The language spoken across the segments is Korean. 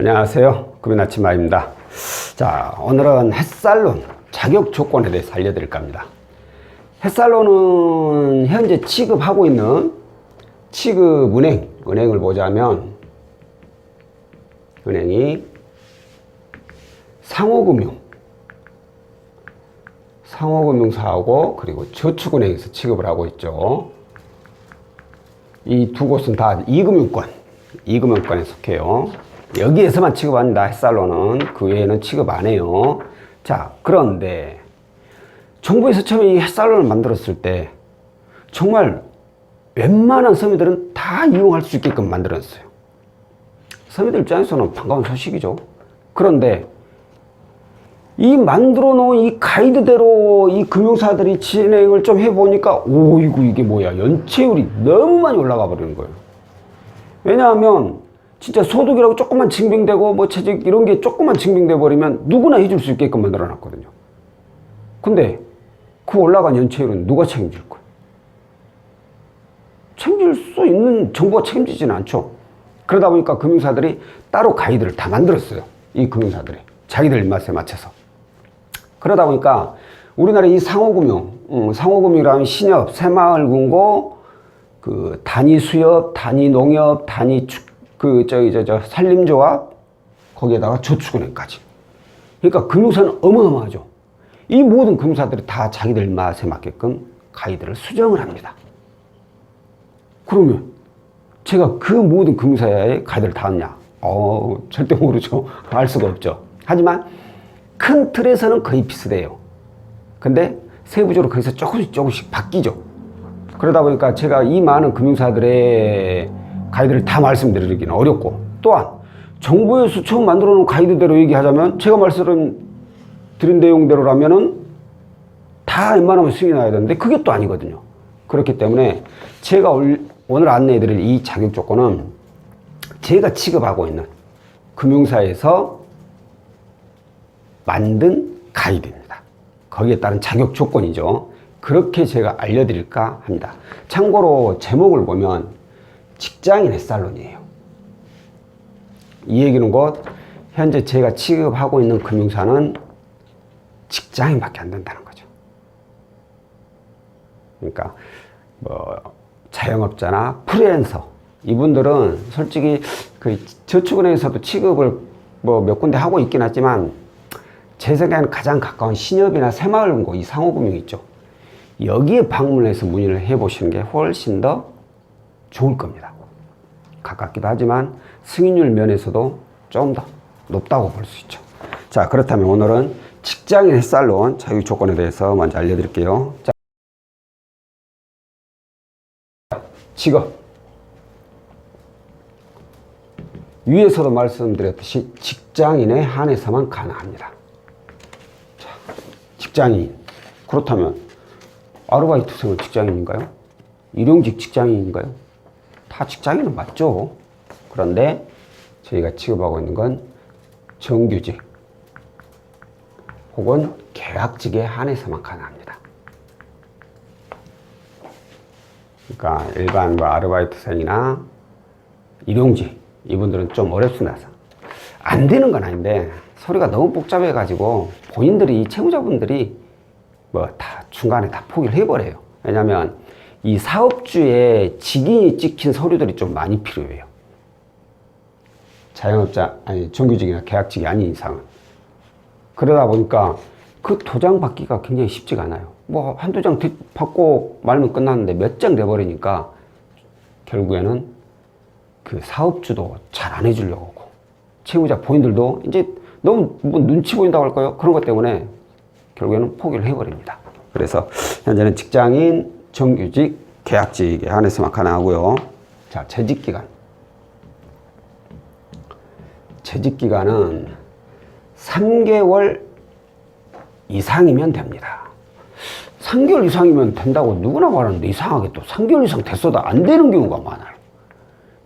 안녕하세요. 구민아침마입니다. 자, 오늘은 햇살론 자격 조건에 대해서 알려드릴까 합니다. 햇살론은 현재 취급하고 있는 은행을 보자면, 은행이 상호금융사하고 그리고 저축은행에서 취급을 하고 있죠. 이 두 곳은 다 이금융권에 속해요. 여기에서만 취급합니다. 햇살론은. 그 외에는 취급 안 해요. 자, 그런데 정부에서 처음에 이 햇살론을 만들었을 때 정말 웬만한 서민들은 다 이용할 수 있게끔 만들었어요. 서민들 입장에서는 반가운 소식이죠. 그런데 이 만들어 놓은 이 가이드대로 이 금융사들이 진행을 좀 해보니까, 오이구, 이게 뭐야. 연체율이 너무 많이 올라가 버리는 거예요. 왜냐하면 진짜 소득이라고 조금만 증빙되고 뭐 취직 이런 게 조금만 증빙돼 버리면 누구나 해줄 수 있게끔 만들어 놨거든요. 근데 그 올라간 연체율은 누가 책임질 거예요? 책임질 수 있는 정부가 책임지지는 않죠. 그러다 보니까 금융사들이 따로 가이드를 다 만들었어요. 이 금융사들이 자기들 입맛에 맞춰서. 그러다 보니까 우리나라 이 상호금융이라면 신협, 새마을금고, 그 단위수협, 단위농협, 산림조합, 거기에다가 저축은행까지. 그러니까 금융사는 어마어마하죠. 이 모든 금융사들이 다 자기들 맛에 맞게끔 가이드를 수정을 합니다. 그러면 제가 그 모든 금융사의 가이드를 다 했냐? 절대 모르죠. 알 수가 없죠. 하지만 큰 틀에서는 거의 비슷해요. 근데 세부적으로 거기서 조금씩 바뀌죠. 그러다 보니까 제가 이 많은 금융사들의 가이드를 다 말씀드리기는 어렵고, 또한 정부에서 처음 만들어 놓은 가이드대로 얘기하자면 제가 말씀드린 내용대로라면은 다 웬만하면 수익이 나야 되는데 그게 또 아니거든요. 그렇기 때문에 제가 오늘 안내해드릴 이 자격 조건은 제가 취급하고 있는 금융사에서 만든 가이드입니다. 거기에 따른 자격 조건이죠. 그렇게 제가 알려드릴까 합니다. 참고로 제목을 보면 직장인 햇살론이에요. 이 얘기는 곧 현재 제가 취급하고 있는 금융사는 직장인밖에 안 된다는 거죠. 그러니까 자영업자나 프리랜서, 이분들은 솔직히 그 저축은행에서도 취급을 몇 군데 하고 있긴 하지만 제 생각에는 가장 가까운 신협이나 새마을금고, 이 상호금융 있죠. 여기에 방문해서 문의를 해보시는 게 훨씬 더 좋을 겁니다. 가깝기도 하지만 승인율 면에서도 좀 더 높다고 볼 수 있죠. 자, 그렇다면 오늘은 직장인 햇살론 자격 조건에 대해서 먼저 알려드릴게요. 자, 직업. 위에서도 말씀드렸듯이 직장인에 한해서만 가능합니다. 자, 직장인. 그렇다면 아르바이트생은 직장인인가요? 일용직 직장인인가요? 다 직장인은 맞죠. 그런데 저희가 취급하고 있는 건 정규직 혹은 계약직에 한해서만 가능합니다. 그러니까 일반 아르바이트생이나 일용직, 이분들은 좀 어렵습니다. 안 되는 건 아닌데 소리가 너무 복잡해 가지고 본인들이, 채무자분들이 다 중간에 다 포기를 해버려요. 왜냐면 이 사업주의 직인이 찍힌 서류들이 좀 많이 필요해요. 정규직이나 계약직이 아닌 이상은. 그러다 보니까 그 도장 받기가 굉장히 쉽지가 않아요. 한두 장 받고 말면 끝났는데 몇 장 돼버리니까 결국에는 그 사업주도 잘 안 해주려고 하고, 채무자 본인들도 이제 너무 눈치 보인다고 할까요? 그런 것 때문에 결국에는 포기를 해버립니다. 그래서 현재는 직장인, 정규직, 계약직에 한해서만 가능하고요. 자, 재직기간. 재직기간은 3개월 이상이면 됩니다. 3개월 이상이면 된다고 누구나 말하는데 이상하게 또 3개월 이상 됐어도 안 되는 경우가 많아요.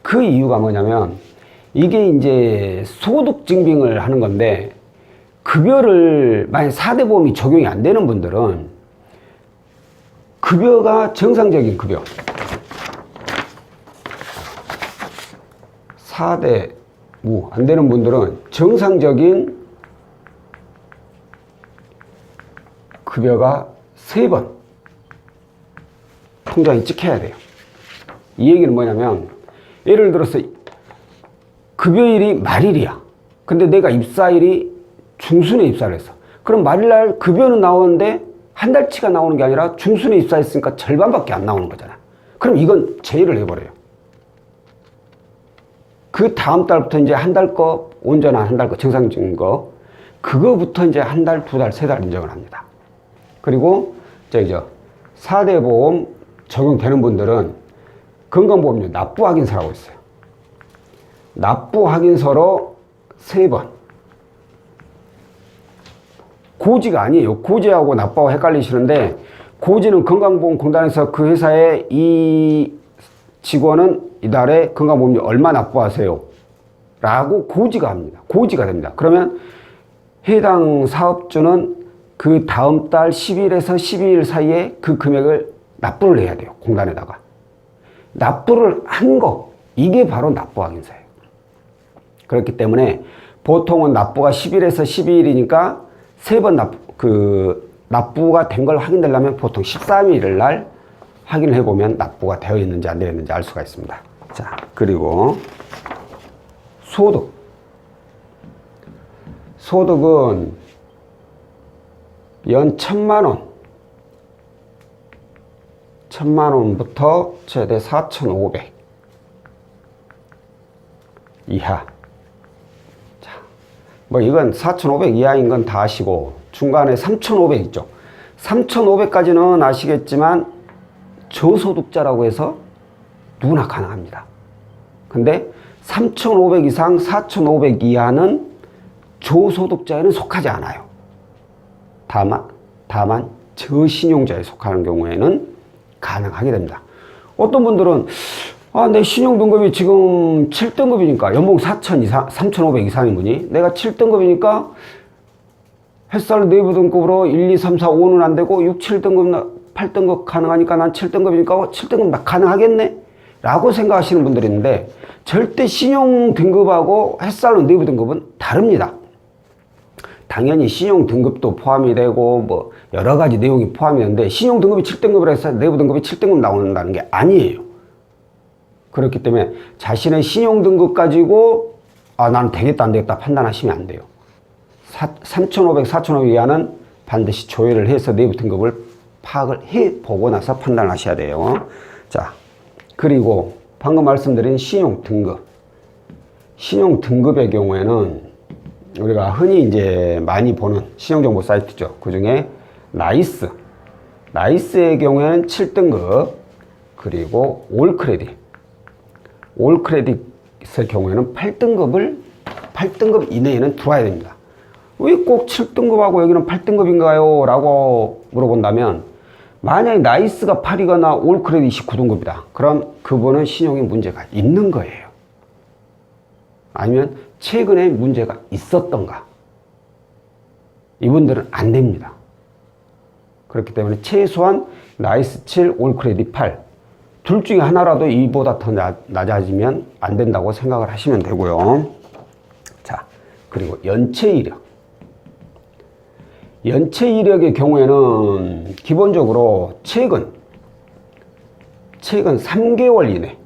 그 이유가 뭐냐면 이게 이제 소득 증빙을 하는 건데, 급여를 만약 4대 보험이 적용이 안 되는 분들은 급여가 정상적인 급여 4대 안 되는 분들은 정상적인 급여가 3번 통장에 찍혀야 돼요. 이 얘기는 뭐냐면, 예를 들어서 급여일이 말일이야. 근데 내가 입사일이 중순에 입사를 했어. 그럼 말일날 급여는 나오는데 한 달치가 나오는 게 아니라 중순에 입사했으니까 절반밖에 안 나오는 거잖아. 그럼 이건 제의를 해버려요. 그 다음 달부터 이제 한 달 거, 온전한 한 달 거, 정상적인 거, 그거부터 이제 한 달, 2달, 3달 인정을 합니다. 그리고, 4대 보험 적용되는 분들은 건강보험료 납부 확인서라고 있어요. 납부 확인서로 3번. 고지가 아니에요. 고지하고 납부하고 헷갈리시는데, 고지는 건강보험공단에서 그 회사에 이 직원은 이달에 건강보험료 얼마 납부하세요 라고 고지가 합니다. 고지가 됩니다. 그러면 해당 사업주는 그 다음 달 10일에서 12일 사이에 그 금액을 납부를 해야 돼요. 공단에다가. 납부를 한 거, 이게 바로 납부 확인서예요. 그렇기 때문에 보통은 납부가 10일에서 12일이니까 3번 납부가 된 걸 확인되려면 보통 13일 날 확인을 해보면 납부가 되어 있는지 안 되어 있는지 알 수가 있습니다. 자, 그리고 소득. 소득은 연 1,000만 원부터 최대 4,500 이하. 자, 뭐 이건 4,500 이하인 건 다 아시고, 중간에 3,500 있죠. 3,500까지는 아시겠지만 저소득자라고 해서 누구나 가능합니다. 근데 3,500 이상 4,500 이하는 저소득자에는 속하지 않아요. 다만 저신용자에 속하는 경우에는 가능하게 됩니다. 어떤 분들은 내 신용 등급이 지금 7등급이니까 연봉 4,000 이상, 3,500 이상인 분이 내가 7등급이니까 햇살 내부 등급으로 1, 2, 3, 4, 5는 안 되고 6, 7등급, 8등급 가능하니까 난 7등급이니까 7등급 가능하겠네? 라고 생각하시는 분들이 있는데, 절대 신용 등급하고 햇살로 내부 등급은 다릅니다. 당연히 신용 등급도 포함이 되고 뭐 여러 가지 내용이 포함이 되는데, 신용 등급이 7등급이라 해서 내부 등급이 7등급 나온다는 게 아니에요. 그렇기 때문에 자신의 신용 등급 가지고 나는 되겠다 안 되겠다 판단하시면 안 돼요. 3,500, 4,500 이하는 반드시 조회를 해서 내부 등급을 파악을 해보고 나서 판단을 하셔야 돼요. 자, 그리고 방금 말씀드린 신용 등급. 신용 등급의 경우에는 우리가 흔히 이제 많이 보는 신용정보 사이트죠. 그 중에 나이스. 나이스의 경우에는 7등급, 그리고 올크레딧. 올크레딧의 경우에는 8등급 이내에는 들어와야 됩니다. 왜 꼭 7등급하고 여기는 8등급인가요? 라고 물어본다면, 만약에 나이스가 8이거나 올크레딧이 9등급이다. 그럼 그분은 신용에 문제가 있는 거예요. 아니면 최근에 문제가 있었던가. 이분들은 안 됩니다. 그렇기 때문에 최소한 나이스 7, 올크레딧 8. 둘 중에 하나라도 이보다 더 낮아지면 안 된다고 생각을 하시면 되고요. 자, 그리고 연체 이력. 연체 이력의 경우에는 기본적으로 최근 3개월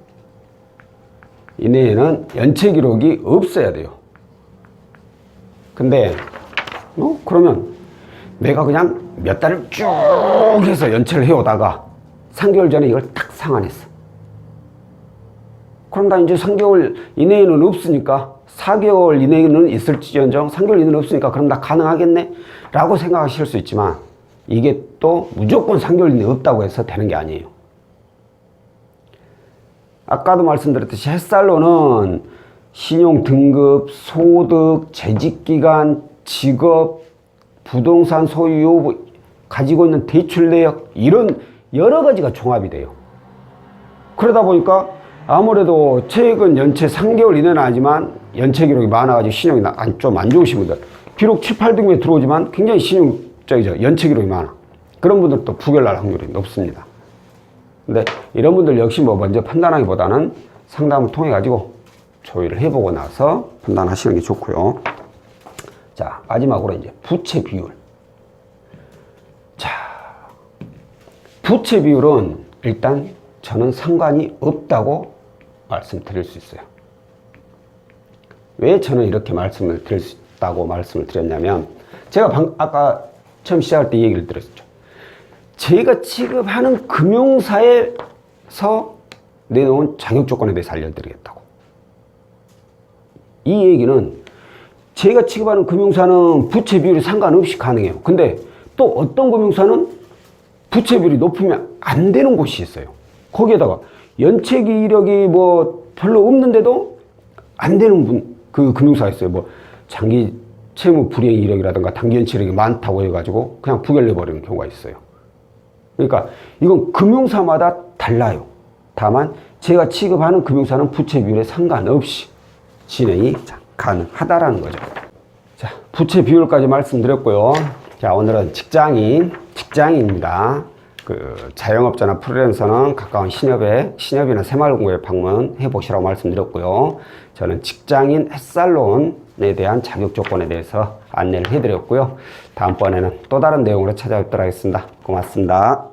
이내에는 연체 기록이 없어야 돼요. 근데 그러면 내가 그냥 몇 달을 쭉 해서 연체를 해오다가 3개월 전에 이걸 딱 상환했어. 그럼 나 이제 3개월 이내에는 없으니까 4개월 이내에는 있을지언정 3개월 이내는 없으니까 그럼 나 가능하겠네? 라고 생각하실 수 있지만, 이게 또 무조건 3개월 이내에 없다고 해서 되는 게 아니에요. 아까도 말씀드렸듯이 햇살로는 신용 등급, 소득, 재직기간, 직업, 부동산 소유, 가지고 있는 대출 내역, 이런 여러 가지가 종합이 돼요. 그러다 보니까 아무래도 최근 연체 3개월 이내는 아니지만 연체 기록이 많아가지고 신용이 좀 안 좋으신 분들, 비록 7, 8등급에 들어오지만 굉장히 연체 기록이 많아. 그런 분들도 부결날 확률이 높습니다. 근데 이런 분들 역시 먼저 판단하기보다는 상담을 통해 가지고 조율을 해보고 나서 판단하시는 게 좋고요. 자, 마지막으로 이제 부채 비율. 자, 부채 비율은 일단 저는 상관이 없다고 말씀드릴 수 있어요. 왜 저는 이렇게 말씀을 드릴 수 있다고 말씀을 드렸냐면, 제가 아까 처음 시작할 때 얘기를 드렸죠. 제가 취급하는 금융사에서 내놓은 자격 조건에 대해서 알려드리겠다고. 이 얘기는 제가 취급하는 금융사는 부채 비율이 상관없이 가능해요. 근데 또 어떤 금융사는 부채 비율이 높으면 안 되는 곳이 있어요. 거기에다가 연체기 이력이 뭐 별로 없는데도 안 되는 그 금융사가 있어요. 뭐 장기 채무 불이행 이력이라든가 단기 연체 이력이 많다고 해가지고 그냥 부결내버리는 경우가 있어요. 그러니까 이건 금융사마다 달라요. 다만 제가 취급하는 금융사는 부채 비율에 상관없이 진행이 가능하다라는 거죠. 자, 부채 비율까지 말씀드렸고요. 자, 오늘은 직장인입니다. 그 자영업자나 프리랜서는 가까운 신협이나 새마을금고에 방문해 보시라고 말씀드렸고요. 저는 직장인 햇살론에 대한 자격 조건에 대해서 안내를 해드렸고요. 다음번에는 또 다른 내용으로 찾아뵙도록 하겠습니다. 고맙습니다.